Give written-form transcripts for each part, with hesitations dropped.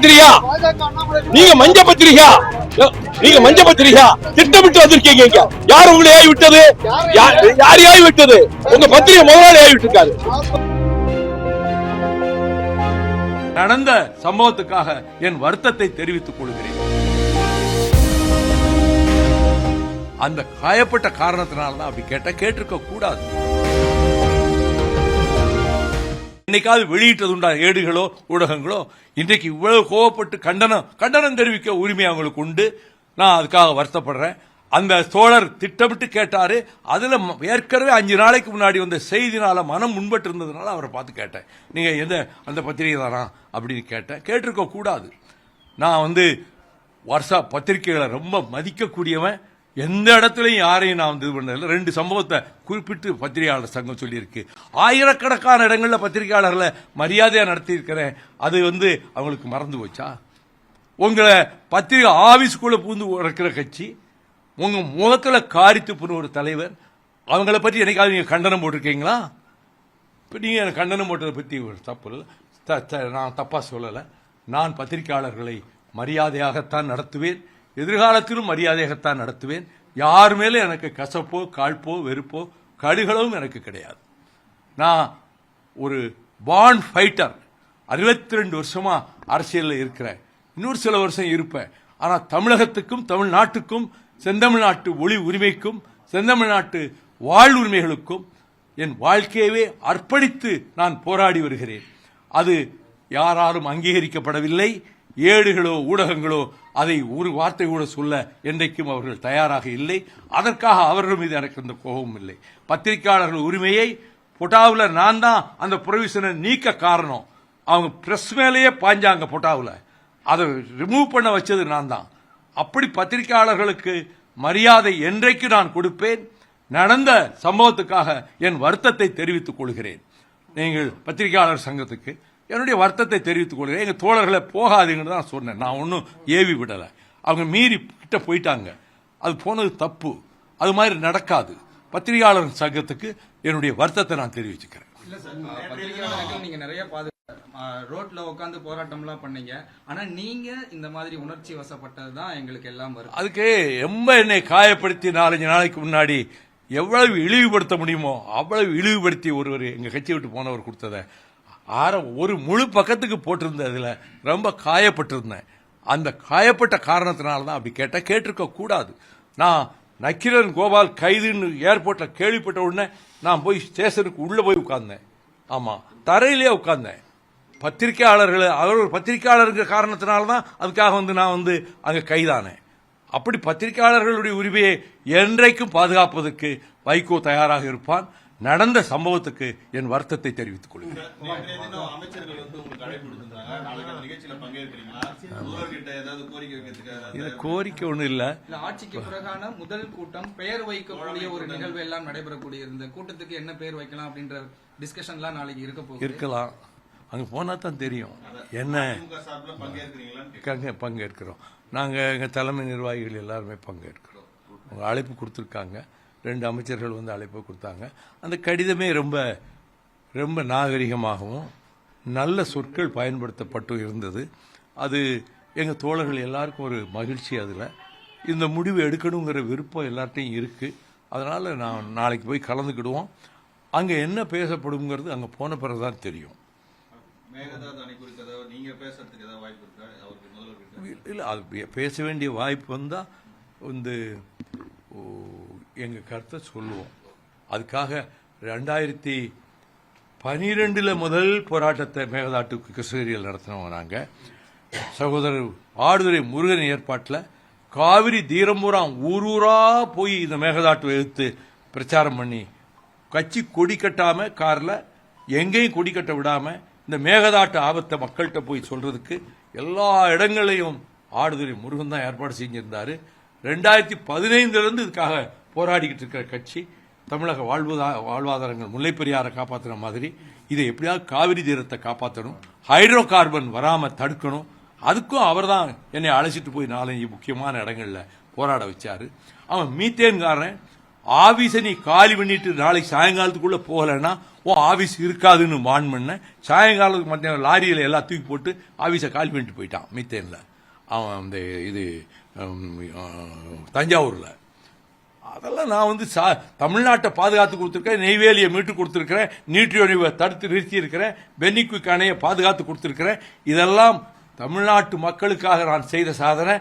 பத்திரிகா, நீங்க மஞ்ச பத்திரிகா, நீங்க மஞ்ச பத்திரிகா திட்டமிட்டு வந்திருக்கீங்க. யார் உங்களை ஆகி விட்டது? யாரையாகி விட்டது? உங்க பத்திரிகை முதலாளி ஆகி விட்டுருக்காரு. நடந்த சம்பவத்துக்காக என் வருத்தத்தை தெரிவித்துக் கொள்கிறேன். அந்த காயப்பட்ட காரணத்தினால்தான் அப்படி கேட்டிருக்க கூடாது. என்னைக்காவது வெளியிட்டதுண்டா ஏடுகளோ ஊடகங்களோ? இன்றைக்கு இவ்வளவு கோவப்பட்டு கண்டனம் தெரிவிக்க உரிமை அவங்களுக்கு உண்டு. நான் அதுக்காக வருத்தப்படுறேன். அந்த தோழர் திட்டமிட்டு கேட்டாரு. அதுல ஏற்கனவே 5 நாளைக்கு முன்னாடி வந்த செய்தினால மனம் முன்பட்டு இருந்ததுனால அவரை பார்த்து கேட்டேன், நீங்க எந்த அந்த பத்திரிகை தானா அப்படின்னு கேட்டேன். கேட்டிருக்க கூடாது. நான் வருஷா பத்திரிகைகளை ரொம்ப மதிக்கக்கூடியவன். எந்த இடத்துலையும் யாரையும் நான் இது பண்ணல. 2 சம்பவத்தை குறிப்பிட்டு பத்திரிகையாளர் சங்கம் சொல்லியிருக்கு. ஆயிரக்கணக்கான இடங்கள்ல பத்திரிகையாளர்களை மரியாதையா நடத்தி இருக்கிறேன். அது அவங்களுக்கு மறந்து போச்சா? உங்களை பத்திரிகை ஆபீஸ்குள்ள பூந்து இருக்கிற கட்சி, உங்க முகத்துல காரித்து போன ஒரு தலைவர், அவங்கள பற்றி என்னைக்காவது நீங்க கண்டனம் போட்டிருக்கீங்களா? இப்ப நீங்க கண்டனம் போட்டதை பத்தி ஒரு தப்பு இல்லை, நான் தப்பா சொல்லல. நான் பத்திரிகையாளர்களை மரியாதையாகத்தான் நடத்துவேன். எதிர்காலத்திலும் மரியாதையாகத்தான் நடத்துவேன். யார் மேலே எனக்கு கசப்போ காழ்ப்போ வெறுப்போ கடுகளவும் எனக்கு கிடையாது. நான் ஒரு பார்ன் ஃபைட்டர். 62 வருஷமா அரசியலில் இருக்கிறேன். இன்னொரு சில வருஷம் இருப்பேன். ஆனா தமிழகத்துக்கும் தமிழ்நாட்டுக்கும் செந்தமிழ்நாட்டு ஒளி உரிமைக்கும் செந்தமிழ்நாட்டு வாழ்வுரிமைகளுக்கும் என் வாழ்க்கையவே அர்ப்பணித்து நான் போராடி வருகிறேன். அது யாராலும் அங்கீகரிக்கப்படவில்லை. ஏடுகளோ ஊடகங்களோ அதை ஒரு வார்த்தை கூட சொல்ல என்றைக்கும் அவர்கள் தயாராக இல்லை. அதற்காக அவர்கள் மீது எனக்கு அந்த கோபமும் இல்லை. பத்திரிகையாளர்கள் உரிமையை பொட்டாவில் நான் தான் அந்த ப்ரொவிஷனை நீக்க காரணம். அவங்க பிரஸ் மேலேயே பாஞ்சாங்க. பொட்டாவில் அதை ரிமூவ் பண்ண வச்சது நான் தான். அப்படி பத்திரிகையாளர்களுக்கு மரியாதை என்றைக்கு நான் கொடுப்பேன். நடந்த சம்பவத்துக்காக என் வருத்தத்தை தெரிவித்துக் கொள்கிறேன். நீங்கள் பத்திரிகையாளர் சங்கத்துக்கு என்னுடைய வருத்தத்தை தெரிவித்துக் கொள்கிறேன். எங்க தோழர்களை போகாதீங்கன்னு தான் சொன்னேன். நான் ஒன்னும் ஏவி விடல. அவங்க மீறி கிட்ட போயிட்டாங்க. அது போனது தப்பு. அது மாதிரி நடக்காது. பத்திரிகையாளர் சங்கத்துக்கு என்னுடைய வருத்தத்தை நான் தெரிவிச்சுக்கிறேன். இல்ல சார், பத்திரிகையாளர்கள் நீங்க நிறைய ரோட்ல உட்காந்து போராட்டம்லாம் பண்ணீங்க. ஆனா நீங்க இந்த மாதிரி உணர்ச்சி வசப்பட்டதுதான் எங்களுக்கு எல்லாம் வரும். அதுக்கு ரொம்ப என்னை காயப்படுத்தி 4-5 நாளைக்கு முன்னாடி எவ்வளவு இழிவுபடுத்த முடியுமோ அவ்வளவு இழிவுபடுத்தி ஒருவர் எங்க கட்சி விட்டு போனவர் கொடுத்தத ஒரு முழு பக்கத்துக்கு போட்டிருந்ததுல ரொம்ப காயப்பட்டிருந்தேன். அந்த காயப்பட்ட காரணத்தினால்தான் அப்படி கேட்டிருக்க கூடாது. நான் நக்கீரன் கோபால் கைதுன்னு ஏர்போர்ட்ல கேள்விப்பட்ட உடனே நான் போய் ஸ்டேஷனுக்கு உள்ள போய் உட்கார்ந்தேன். ஆமா, தரையிலேயே உட்கார்ந்தேன். பத்திரிகையாளர்கள் அவர் பத்திரிகையாளர்கள் காரணத்தினால்தான் அதுக்காக நான் அங்க கைதானேன். அப்படி பத்திரிகையாளர்களுடைய உரிமையை என்றைக்கும் பாதுகாப்பதற்கு வைகோ தயாராக இருப்பான். நடந்த சம்பவத்துக்கு என் வருத்தத்தை தெரிவித்துக் கொள்கிறேன். இது கோரிக்கை ஒண்ணு இல்ல. ஆட்சிக்கு பிறகான முதல் கூட்டம் பெயர் வைக்கக்கூடிய ஒரு நிகழ்வு எல்லாம் நடைபெறக்கூடிய இந்த கூட்டத்துக்கு என்ன பெயர் வைக்கலாம் அப்படின்ற டிஸ்கஷன்லாம் நாளைக்கு இருக்கலாம். அங்க போனா தான் தெரியும். என்ன பங்கேற்கிறோம். நாங்க எங்க தலைமை நிர்வாகிகள் எல்லாருமே பங்கேற்கிறோம். அவங்க அழைப்பு கொடுத்திருக்காங்க. 2 அமைச்சர்கள் அழைப்பு கொடுத்தாங்க. அந்த கடிதமே ரொம்ப ரொம்ப நாகரிகமாகவும் நல்ல சொற்கள் பயன்படுத்தப்பட்டு இருந்தது. அது எங்கள் தோழர்கள் எல்லாருக்கும் ஒரு மகிழ்ச்சி. அதில் இந்த முடிவு எடுக்கணுங்கிற விருப்பம் எல்லார்ட்டையும் இருக்கு. அதனால நான் நாளைக்கு போய் கலந்துக்கிடுவோம். அங்கே என்ன பேசப்படுங்கிறது அங்கே போன பிறகுதான் தெரியும். இல்லை, அது பேச வேண்டிய வாய்ப்பு வந்தால் எங்கள் கருத்தை சொல்லுவோம். அதுக்காக 2012 முதல் போராட்டத்தை மேகதாட்டு கிருஷ்ணகிரியில் நடத்தினோம். நாங்கள் சகோதரர் ஆடுதுறை முருகன் ஏற்பாட்டில் காவிரி தீரம்பூராம் ஊரூரா போய் இந்த மேகதாட்டு எடுத்து பிரச்சாரம் பண்ணி கட்சி கொடி கட்டாம காரில் எங்கேயும் கொடி கட்ட விடாம இந்த மேகதாட்டு ஆபத்தை மக்கள்கிட்ட போய் சொல்றதுக்கு எல்லா இடங்களையும் ஆடுதுறை முருகன் தான் ஏற்பாடு செஞ்சிருந்தாரு. 2015 இதுக்காக போராடிக்கிட்டு இருக்கிற கட்சி தமிழக வாழ்வாதாரங்கள் முல்லைப்பெரியாரை காப்பாற்றுற மாதிரி இதை எப்படியாவது காவிரி தீரத்தை காப்பாற்றணும், ஹைட்ரோ கார்பன் வராம தடுக்கணும். அதுக்கும் அவர் தான் என்னை அழைச்சிட்டு போய் 4-5 முக்கியமான இடங்கள்ல போராட வச்சாரு. அவன் மீத்தேன்காரன் ஆபீஸை நீ காலி பண்ணிட்டு நாளைக்கு சாயங்காலத்துக்குள்ள போகலன்னா உன் ஆபீஸ் இருக்காதுன்னு வான் பண்ண. சாயங்காலத்துக்கு மத்தியானம் லாரியில எல்லாம் தூக்கி போட்டு ஆபீஸை காலி பண்ணிட்டு போயிட்டான் மீத்தேன்ல. அவன் அந்த இது தஞ்சாவூர்ல. அதெல்லாம் நான் தமிழ்நாட்டை பாதுகாத்து கொடுத்துருக்கேன், நெய்வேலியை மீட்டு கொடுத்துருக்கிறேன், நீட்டியொழிவை தடுத்து நிறுத்தி இருக்கிறேன், பென்னிக்குயிக் அணையை பாதுகாத்து கொடுத்துருக்கிறேன். இதெல்லாம் தமிழ்நாட்டு மக்களுக்காக நான் செய்த சாதனை.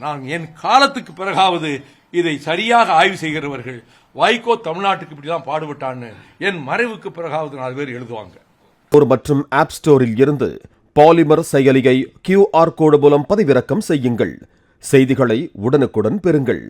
நான் என் காலத்துக்கு பிறகாவது இதை சரியாக ஆய்வு செய்கிறவர்கள் வைகோ தமிழ்நாட்டுக்கு இப்படிதான் பாடுபட்டான்னு என் மறைவுக்கு பிறகாவது 4 பேர் எழுதுவாங்க. மற்றும் ஆப் ஸ்டோரில் இருந்து பாலிமர் செயலியை QR கோடு மூலம் பதிவிறக்கம் செய்யுங்கள். செய்திகளை உடனுக்குடன் பெறுங்கள்.